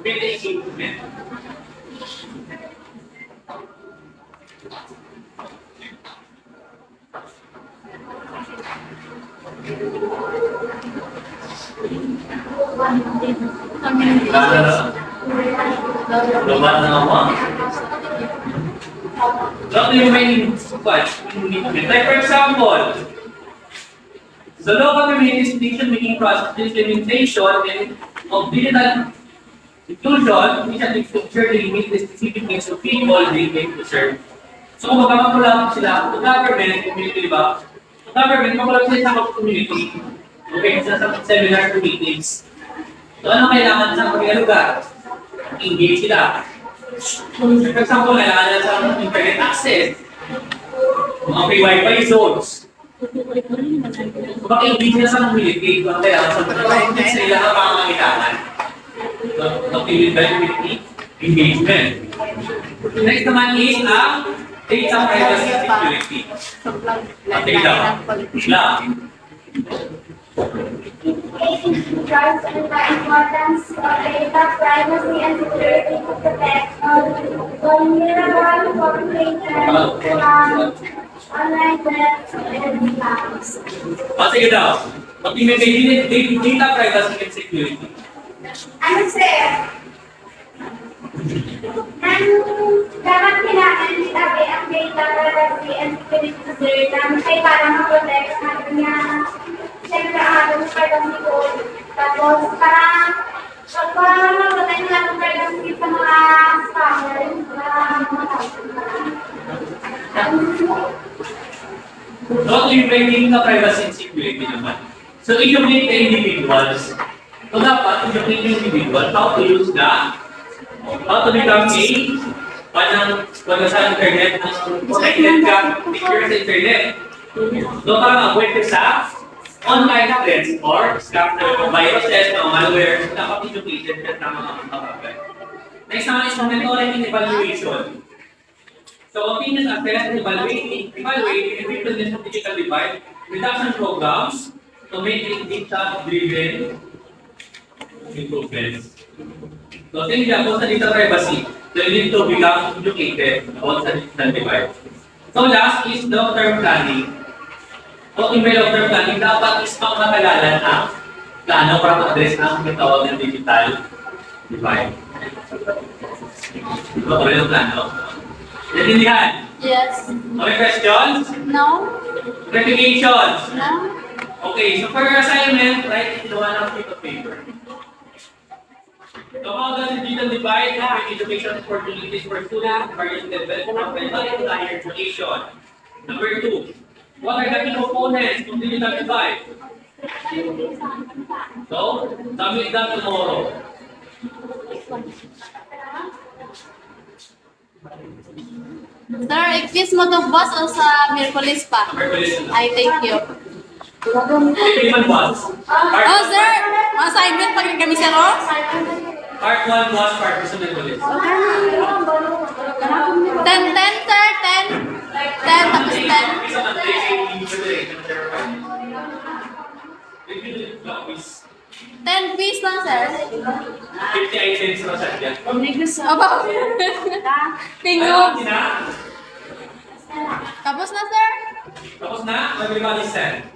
with the equipment. Lumat na ako. What do you mean? Like for example, the local community decision-making process implementation and of digital inclusion, which has to meet the specific needs of people they aim to serve. So kung magkakakulang sila, the government, community, di ba? The government, makulang sila sa community. Okay, sa seminar to meetings. So ano kailangan sa mga lugar? Engage sila. For example, kailangan nila sa internet access. Mga free wifi zones. Maka-engage sila sa community. Kung kailangan sa community sa ilang pangangailangan. Community engagement. Next naman is ang data privacy security. Data. Drives the importance of data privacy and security to protect vulnerable population online threats and attacks. Sige daw. Pag-i-maintain data privacy and security. Ano sir? Dapat kailangan itabi ang data privacy and security sir kaya para ma-protect natin niya. Siyempre, ang privacy code. Tapos, parang mag-protect nga ang privacy sa mga scammers, So, i-maintain na privacy and security naman. So, educate the individuals. So, dapat educate the individual how to use how to become sa internet, connected ka, secure sa internet. So, parang avoid ka sa online threats or scam na viruses, malware, dapat educated ka na mga kapagay. Next naman is monitoring and evaluation. So, opinions assess and evaluate the effectiveness of digital divide, reduction programs to make it data-driven improvements. So, since about sa data privacy, so you need to become educated about sa digital divide. So, last is long-term planning. So, in long-term planning, dapat is pangmatagalan ang plano para ma-address ang tinatawag ng digital divide. Ito ba yung plano? Naintindihan? Yes. Okay, questions? No? Clarifications? No? Okay, so for your assignment, write it in one of sheet of paper. So how does the digital divide affect education opportunities for students, various levels of mental and higher education? Number 2, what are the key components of digital divide? So, submit that tomorrow. Sir, i-quiz mo to boss o sa Miraculous pa? Ay, thank you. Hindi man boss. Oh, sir! Assignment pag kami sir, oh? Part 1 boss, part 2 sa Nicolas. 10, sir, 10. 10, tapos 10. 10 piece lang, sir. 50 items na sa dyan. Aba. Tingog. Na? Tapos na, sir. Tapos na? Everybody send.